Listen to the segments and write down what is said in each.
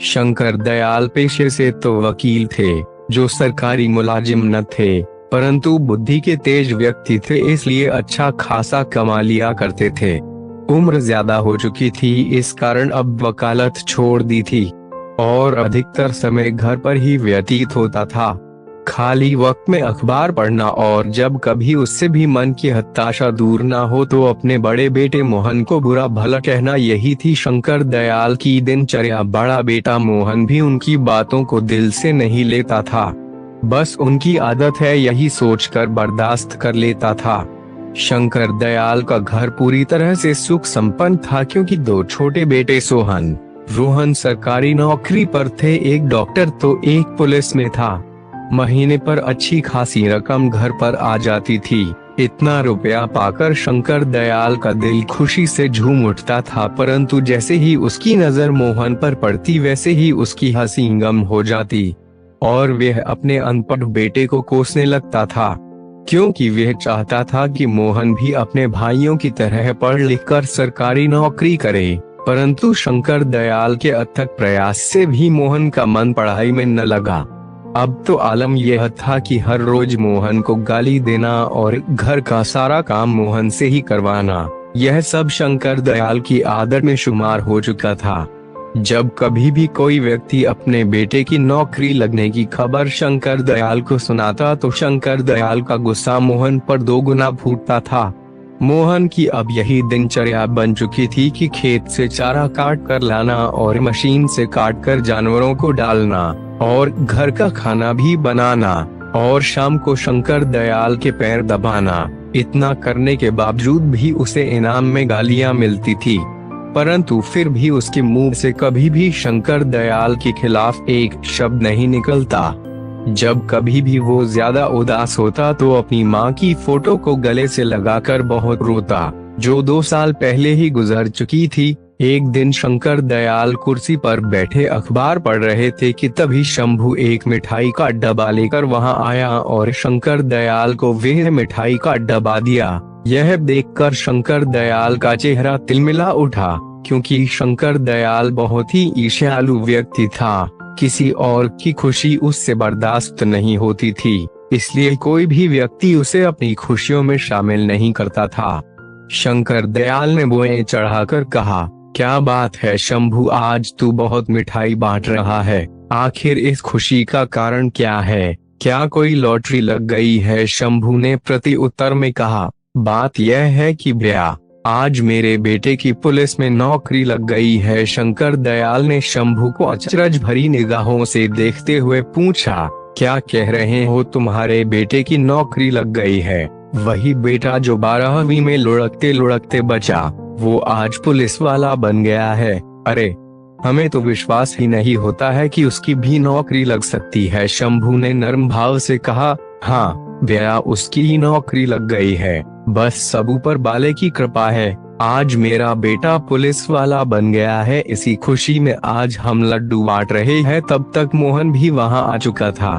शंकर दयाल पेशे से तो वकील थे, जो सरकारी मुलाजिम न थे, परंतु बुद्धि के तेज व्यक्ति थे, इसलिए अच्छा खासा कमा लिया करते थे। उम्र ज्यादा हो चुकी थी, इस कारण अब वकालत छोड़ दी थी और अधिकतर समय घर पर ही व्यतीत होता था। खाली वक्त में अखबार पढ़ना और जब कभी उससे भी मन की हताशा दूर ना हो तो अपने बड़े बेटे मोहन को बुरा भला कहना, यही थी शंकर दयाल की दिनचर्या। बड़ा बेटा मोहन भी उनकी बातों को दिल से नहीं लेता था, बस उनकी आदत है यही सोचकर बर्दाश्त कर लेता था। शंकर दयाल का घर पूरी तरह से सुख संपन्न था, क्योंकि दो छोटे बेटे रोहन सरकारी नौकरी पर थे, एक डॉक्टर तो एक पुलिस में था। महीने पर अच्छी खासी रकम घर पर आ जाती थी। इतना रुपया पाकर शंकर दयाल का दिल खुशी से झूम उठता था, परंतु जैसे ही उसकी नजर मोहन पर पड़ती वैसे ही उसकी हंसी गम हो जाती और वह अपने अनपढ़ बेटे को कोसने लगता था, क्योंकि वह चाहता था कि मोहन भी अपने भाइयों की तरह पढ़ लिख कर सरकारी नौकरी करे। परंतु शंकर दयाल के अथक प्रयास से भी मोहन का मन पढ़ाई में न लगा। अब तो आलम यह था कि हर रोज मोहन को गाली देना और घर का सारा काम मोहन से ही करवाना, यह सब शंकर दयाल की आदत में शुमार हो चुका था। जब कभी भी कोई व्यक्ति अपने बेटे की नौकरी लगने की खबर शंकर दयाल को सुनाता तो शंकर दयाल का गुस्सा मोहन पर दोगुना फूटता था। मोहन की अब यही दिनचर्या बन चुकी थी कि खेत से चारा काट कर लाना और मशीन से काट कर जानवरों को डालना और घर का खाना भी बनाना और शाम को शंकर दयाल के पैर दबाना। इतना करने के बावजूद भी उसे इनाम में गालियां मिलती थी, परंतु फिर भी उसके मुंह से कभी भी शंकर दयाल के खिलाफ एक शब्द नहीं निकलता। जब कभी भी वो ज्यादा उदास होता तो अपनी माँ की फोटो को गले से लगाकर बहुत रोता, जो 2 साल पहले ही गुजर चुकी थी। एक दिन शंकर दयाल कुर्सी पर बैठे अखबार पढ़ रहे थे कि तभी शंभू एक मिठाई का डब्बा लेकर वहां आया और शंकर दयाल को वह मिठाई का डब्बा दिया। यह देखकर शंकर दयाल का चेहरा तिलमिला उठा, क्योंकि शंकर दयाल बहुत ही ईर्ष्यालु व्यक्ति था। किसी और की खुशी उससे बर्दाश्त नहीं होती थी, इसलिए कोई भी व्यक्ति उसे अपनी खुशियों में शामिल नहीं करता था। शंकर दयाल ने बोए चढ़ाकर कहा, क्या बात है शंभू, आज तू बहुत मिठाई बांट रहा है, आखिर इस खुशी का कारण क्या है? क्या कोई लॉटरी लग गई है? शंभू ने प्रति उत्तर में कहा, बात यह है कि भैया, आज मेरे बेटे की पुलिस में नौकरी लग गई है। शंकर दयाल ने शंभू को अचरज भरी निगाहों से देखते हुए पूछा, क्या कह रहे हो, तुम्हारे बेटे की नौकरी लग गई है? वही बेटा जो 12वीं में लुढ़कते लुढ़कते बचा, वो आज पुलिस वाला बन गया है। अरे, हमें तो विश्वास ही नहीं होता है कि उसकी भी नौकरी लग सकती है। शंभू ने नर्म भाव से कहा, हाँ भैया, उसकी ही नौकरी लग गई है, बस सब ऊपर वाले की कृपा है। आज मेरा बेटा पुलिस वाला बन गया है, इसी खुशी में आज हम लड्डू बांट रहे हैं। तब तक मोहन भी वहां आ चुका था।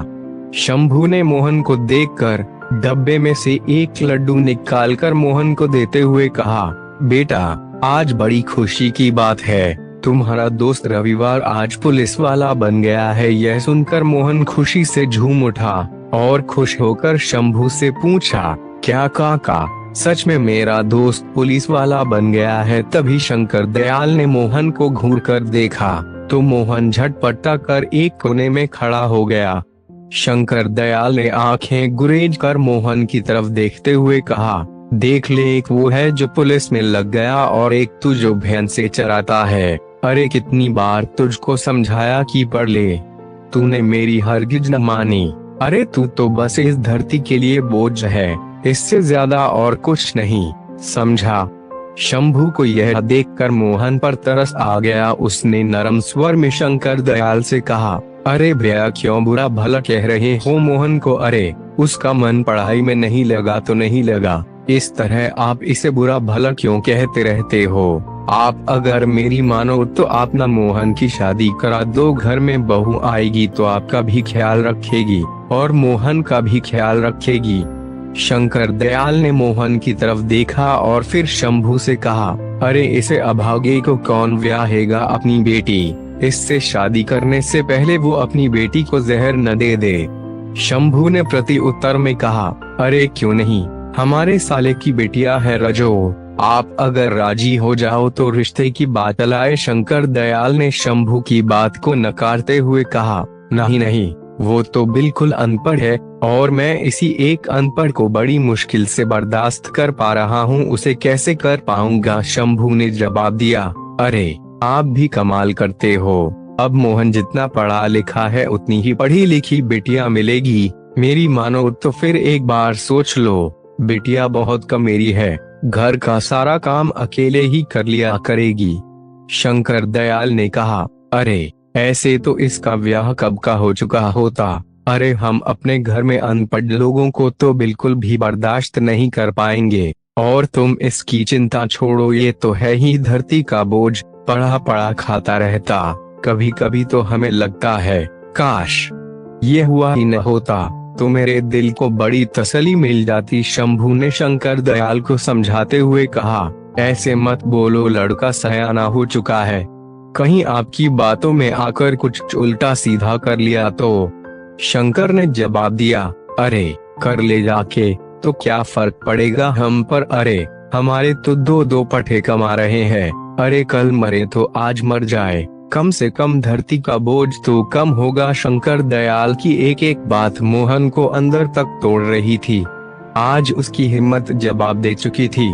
शंभू ने मोहन को देखकर डब्बे में से एक लड्डू निकालकर मोहन को देते हुए कहा, बेटा, आज बड़ी खुशी की बात है, तुम्हारा दोस्त रविवार आज पुलिस वाला बन गया है। यह सुनकर मोहन खुशी से झूम उठा और खुश होकर शंभू से पूछा, क्या काका, सच में मेरा दोस्त पुलिस वाला बन गया है? तभी शंकर दयाल ने मोहन को घूर कर देखा तो मोहन झटपटा कर एक कोने में खड़ा हो गया। शंकर दयाल ने आंखें गुरेज कर मोहन की तरफ देखते हुए कहा, देख ले, एक वो है जो पुलिस में लग गया और एक तू जो भैंसे चराता है। अरे, कितनी बार तुझको समझाया कि पढ़ ले, तूने मेरी हरगिज न मानी। अरे, तू तो बस इस धरती के लिए बोझ है, इससे ज्यादा और कुछ नहीं, समझा? शंभू को यह देखकर मोहन पर तरस आ गया। उसने नरम स्वर में शंकर दयाल से कहा, अरे भैया, क्यों बुरा भला कह रहे हो मोहन को? अरे, उसका मन पढ़ाई में नहीं लगा तो नहीं लगा, इस तरह आप इसे बुरा भला क्यों कहते रहते हो? आप अगर मेरी मानो तो आप ना मोहन की शादी करा दो, घर में बहू आएगी तो आपका भी ख्याल रखेगी और मोहन का भी ख्याल रखेगी। शंकर दयाल ने मोहन की तरफ देखा और फिर शंभू से कहा, अरे, इसे अभागे को कौन ब्याहेगा अपनी बेटी? इससे शादी करने से पहले वो अपनी बेटी को जहर न दे दे। शंभू ने प्रति उत्तर में कहा, अरे क्यों नहीं, हमारे साले की बेटिया है रजो, आप अगर राजी हो जाओ तो रिश्ते की बात लाए। शंकर दयाल ने शंभू की बात को नकारते हुए कहा, नहीं नहीं, वो तो बिल्कुल अनपढ़ है और मैं इसी एक अनपढ़ को बड़ी मुश्किल से बर्दाश्त कर पा रहा हूँ, उसे कैसे कर पाऊंगा। शंभू ने जवाब दिया, अरे आप भी कमाल करते हो, अब मोहन जितना पढ़ा लिखा है उतनी ही पढ़ी लिखी बिटिया मिलेगी, मेरी मानो तो फिर एक बार सोच लो, बिटिया बहुत कमेरी है, घर का सारा काम अकेले ही कर लिया करेगी। शंकर दयाल ने कहा, अरे ऐसे तो इसका ब्याह कब का हो चुका होता, अरे हम अपने घर में अनपढ़ लोगों को तो बिल्कुल भी बर्दाश्त नहीं कर पाएंगे, और तुम इसकी चिंता छोड़ो, ये तो है ही धरती का बोझ, पढ़ा पढ़ा खाता रहता, कभी कभी तो हमें लगता है काश ये हुआ ही न होता, तो मेरे दिल को बड़ी तसल्ली मिल जाती। शंभू ने शंकर दयाल को समझाते हुए कहा, ऐसे मत बोलो, लड़का सयाना हो चुका है, कहीं आपकी बातों में आकर कुछ उल्टा सीधा कर लिया तो। शंकर ने जवाब दिया, अरे कर ले जाके, तो क्या फर्क पड़ेगा हम पर, अरे हमारे तो दो पट्टे कमा रहे हैं, अरे कल मरे तो आज मर जाए, कम से कम धरती का बोझ तो कम होगा। शंकर दयाल की एक एक बात मोहन को अंदर तक तोड़ रही थी। आज उसकी हिम्मत जवाब दे चुकी थी,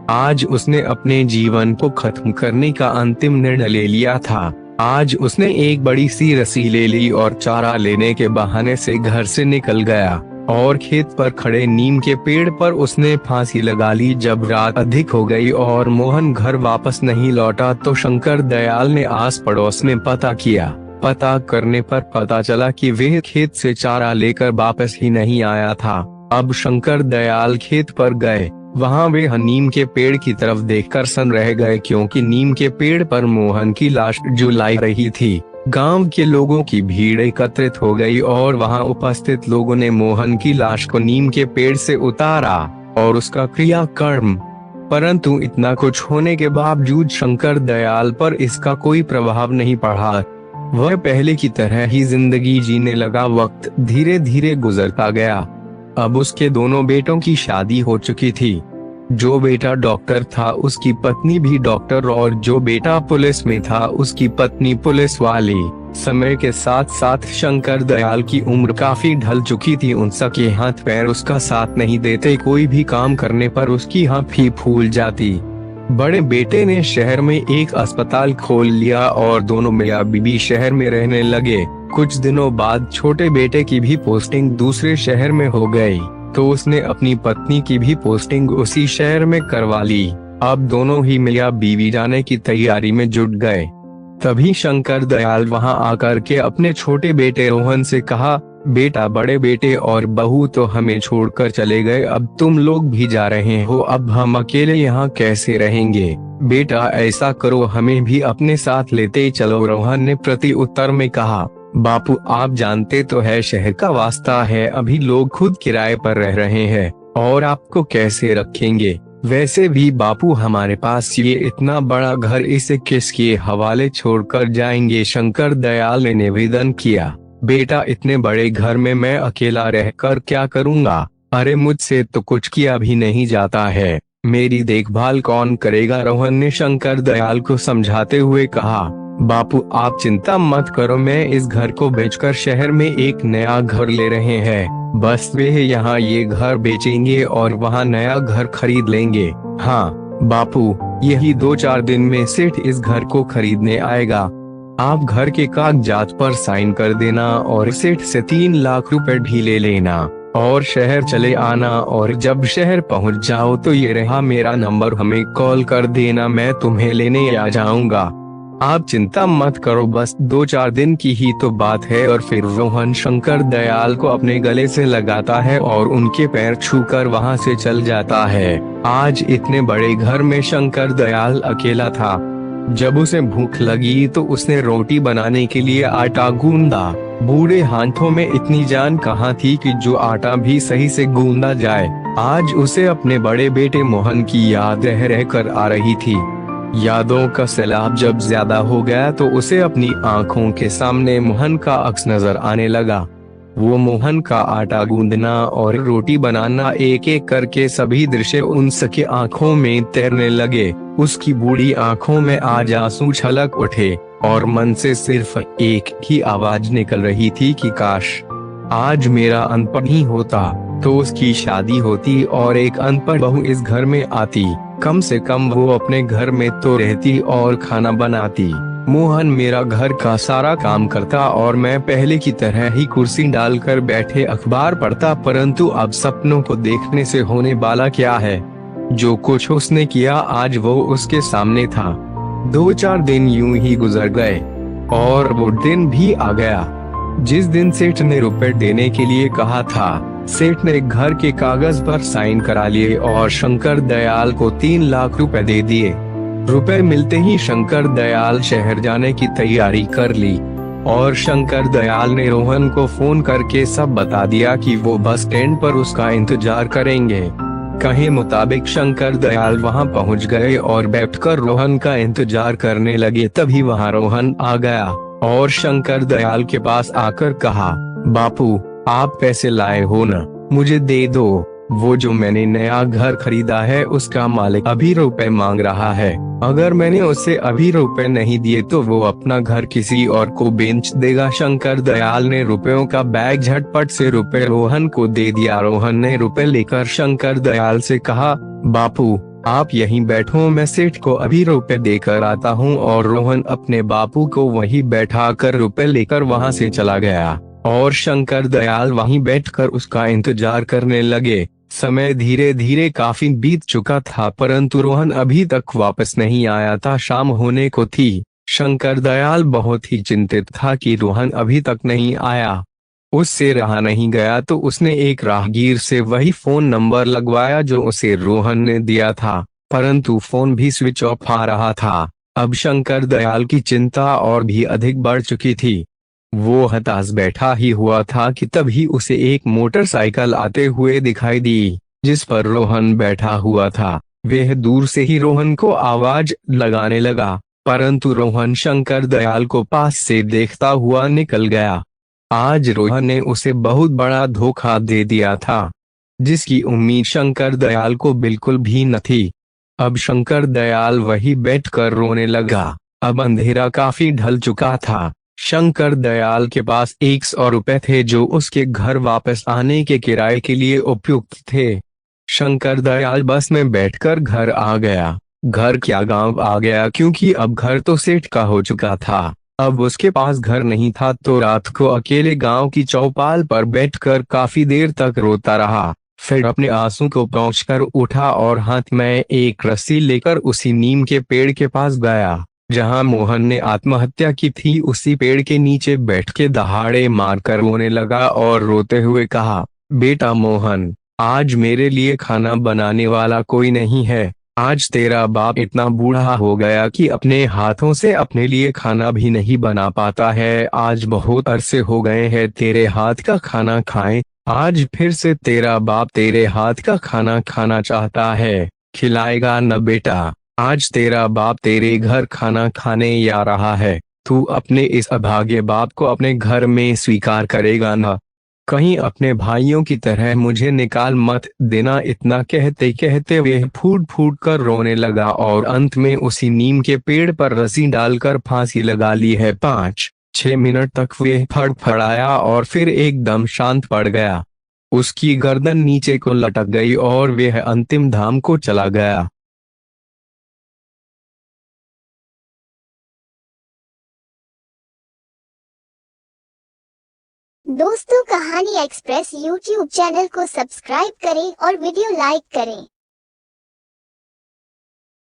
आज उसने अपने जीवन को खत्म करने का अंतिम निर्णय ले लिया था। आज उसने एक बड़ी सी रस्सी ले ली और चारा लेने के बहाने से घर से निकल गया और खेत पर खड़े नीम के पेड़ पर उसने फांसी लगा ली। जब रात अधिक हो गई और मोहन घर वापस नहीं लौटा तो शंकर दयाल ने आस पड़ोस में पता किया। पता करने पर पता चला कि वह खेत से चारा लेकर वापस ही नहीं आया था। अब शंकर दयाल खेत पर गए, वहाँ वे नीम के पेड़ की तरफ देखकर सन रह गए, क्योंकि नीम के पेड़ पर मोहन की लाश झुलाई रही थी। गांव के लोगों की भीड़ एकत्रित हो गई और वहां उपस्थित लोगों ने मोहन की लाश को नीम के पेड़ से उतारा और उसका क्रियाकर्म, परंतु इतना कुछ होने के बावजूद शंकर दयाल पर इसका कोई प्रभाव नहीं पड़ा। वह पहले की तरह ही जिंदगी जीने लगा। वक्त धीरे धीरे गुजरता गया। अब उसके दोनों बेटों की शादी हो चुकी थी। जो बेटा डॉक्टर था उसकी पत्नी भी डॉक्टर, और जो बेटा पुलिस में था उसकी पत्नी पुलिस वाली। समय के साथ साथ शंकर दयाल की उम्र काफी ढल चुकी थी। उन सबके हाथ पैर उसका साथ नहीं देते, कोई भी काम करने पर उसकी हाथ ही फूल जाती। बड़े बेटे ने शहर में एक अस्पताल खोल लिया और दोनों मियां बीबी शहर में रहने लगे। कुछ दिनों बाद छोटे बेटे की भी पोस्टिंग दूसरे शहर में हो गई, तो उसने अपनी पत्नी की भी पोस्टिंग उसी शहर में करवा ली। अब दोनों ही मियां बीवी जाने की तैयारी में जुट गए। तभी शंकर दयाल वहां आकर के अपने छोटे बेटे रोहन से कहा, बेटा, बड़े बेटे और बहू तो हमें छोड़कर चले गए, अब तुम लोग भी जा रहे हो, अब हम अकेले यहाँ कैसे रहेंगे? बेटा ऐसा करो, हमें भी अपने साथ लेते चलो। रोहन ने प्रति उत्तर में कहा, बापू आप जानते तो है शहर का वास्ता है, अभी लोग खुद किराए पर रह रहे हैं और आपको कैसे रखेंगे? वैसे भी बापू हमारे पास ये इतना बड़ा घर, इसे किसके हवाले छोड़कर जाएंगे? शंकर दयाल ने निवेदन किया, बेटा इतने बड़े घर में मैं अकेला रहकर क्या करूँगा? अरे मुझसे तो कुछ किया भी नहीं जाता है, मेरी देखभाल कौन करेगा? रोहन ने शंकर दयाल को समझाते हुए कहा, बापू आप चिंता मत करो, मैं इस घर को बेचकर शहर में एक नया घर ले रहे हैं, बस वे यहाँ ये घर बेचेंगे और वहाँ नया घर खरीद लेंगे। हाँ बापू, यही 2-4 दिन में सेठ इस घर को खरीदने आएगा, आप घर के कागजात पर साइन कर देना और सेठ से 3 लाख रुपए भी ले लेना और शहर चले आना, और जब शहर पहुँच जाओ तो ये रहा मेरा नंबर, हमें कॉल कर देना, मैं तुम्हें लेने आ जाऊंगा। आप चिंता मत करो, बस 2-4 दिन की ही तो बात है। और फिर रोहन शंकर दयाल को अपने गले से लगाता है और उनके पैर छूकर वहां से चल जाता है। आज इतने बड़े घर में शंकर दयाल अकेला था। जब उसे भूख लगी तो उसने रोटी बनाने के लिए आटा गूंदा। बूढ़े हाथों में इतनी जान कहाँ थी कि जो आटा भी सही से गूंदा जाए। आज उसे अपने बड़े बेटे मोहन की याद रह कर आ रही थी। यादों का सैलाब जब ज्यादा हो गया तो उसे अपनी आंखों के सामने मोहन का अक्स नजर आने लगा। वो मोहन का आटा गूंदना और रोटी बनाना एक एक करके सभी दृश्य उसकी आंखों में तैरने लगे। उसकी बूढ़ी आंखों में आज आंसू छलक उठे और मन से सिर्फ एक ही आवाज निकल रही थी कि काश आज मेरा अनपढ़ ही होता, तो उसकी शादी होती और एक अनपढ़ बहू इस घर में आती। कम से कम वो अपने घर में तो रहती और खाना बनाती। मोहन मेरा घर का सारा काम करता और मैं पहले की तरह ही कुर्सी डालकर बैठे अखबार पढ़ता, परंतु अब सपनों को देखने से होने वाला क्या है। जो कुछ उसने किया आज वो उसके सामने था। 2-4 दिन यूं ही गुजर गए और वो दिन भी आ गया जिस दिन सेठ ने रुपए देने के लिए कहा था। सेठ ने घर के कागज पर साइन करा लिए और शंकर दयाल को 3 लाख रुपए दे दिए। रुपए मिलते ही शंकर दयाल शहर जाने की तैयारी कर ली और शंकर दयाल ने रोहन को फोन करके सब बता दिया कि वो बस स्टैंड पर उसका इंतजार करेंगे। कहे मुताबिक शंकर दयाल वहां पहुंच गए और बैठकर रोहन का इंतजार करने लगे। तभी वहां रोहन आ गया और शंकर दयाल के पास आकर कहा, बापू आप पैसे लाए हो ना, मुझे दे दो। वो जो मैंने नया घर खरीदा है उसका मालिक अभी रुपए मांग रहा है। अगर मैंने उसे अभी रुपए नहीं दिए तो वो अपना घर किसी और को बेच देगा। शंकर दयाल ने रुपयों का बैग झटपट से रुपए रोहन को दे दिया। रोहन ने रुपए लेकर शंकर दयाल से कहा, बापू आप यहीं बैठो, मैं सेठ को अभी रुपए देकर आता हूँ। और रोहन अपने बापू को वहीं बैठा कर रुपए लेकर वहाँ से चला गया और शंकर दयाल वहीं बैठकर उसका इंतजार करने लगे। समय धीरे धीरे काफी बीत चुका था परंतु रोहन अभी तक वापस नहीं आया था। शाम होने को थी। शंकर दयाल बहुत ही चिंतित था कि रोहन अभी तक नहीं आया। उससे रहा नहीं गया तो उसने एक राहगीर से वही फोन नंबर लगवाया जो उसे रोहन ने दिया था, परंतु फोन भी स्विच ऑफ आ रहा था। अब शंकर दयाल की चिंता और भी अधिक बढ़ चुकी थी। वो हताश बैठा ही हुआ था कि तभी उसे एक मोटरसाइकिल आते हुए दिखाई दी जिस पर रोहन बैठा हुआ था। वह दूर से ही रोहन को आवाज लगाने लगा, परंतु रोहन शंकर दयाल को पास से देखता हुआ निकल गया। आज रोहन ने उसे बहुत बड़ा धोखा दे दिया था जिसकी उम्मीद शंकर दयाल को बिल्कुल भी न थी। अब शंकर दयाल वही बैठकर रोने लगा। अब अंधेरा काफी ढल चुका था। शंकर दयाल के पास 100 रुपए थे जो उसके घर वापस आने के किराए के लिए उपयुक्त थे। शंकर दयाल बस में बैठकर घर आ गया। घर क्या गांव आ गया, क्योंकि अब घर तो सेठ का हो चुका था। अब उसके पास घर नहीं था तो रात को अकेले गांव की चौपाल पर बैठकर काफी देर तक रोता रहा। फिर अपने आंसू को पोंछकर उठा और हाथ में एक रस्सी लेकर उसी नीम के पेड़ के पास गया जहां मोहन ने आत्महत्या की थी। उसी पेड़ के नीचे बैठ के दहाड़े मारकर रोने लगा और रोते हुए कहा, बेटा मोहन आज मेरे लिए खाना बनाने वाला कोई नहीं है। आज तेरा बाप इतना बूढ़ा हो गया कि अपने हाथों से अपने लिए खाना भी नहीं बना पाता है। आज बहुत अरसे हो गए हैं तेरे हाथ का खाना खाएं। आज फिर से तेरा बाप तेरे हाथ का खाना खाना चाहता है। खिलाएगा न बेटा? आज तेरा बाप तेरे घर खाना खाने आ रहा है। तू अपने इस अभागे बाप को अपने घर में स्वीकार करेगा न? कहीं अपने भाइयों की तरह मुझे निकाल मत देना। इतना कहते कहते वह फूट फूट कर रोने लगा और अंत में उसी नीम के पेड़ पर रस्सी डालकर फांसी लगा ली है। 5-6 मिनट तक वह फड़फड़ाया और फिर एकदम शांत पड़ गया। उसकी गर्दन नीचे को लटक गई और वह अंतिम धाम को चला गया। दोस्तों, कहानी एक्सप्रेस यूट्यूब चैनल को सब्सक्राइब करें और वीडियो लाइक करें।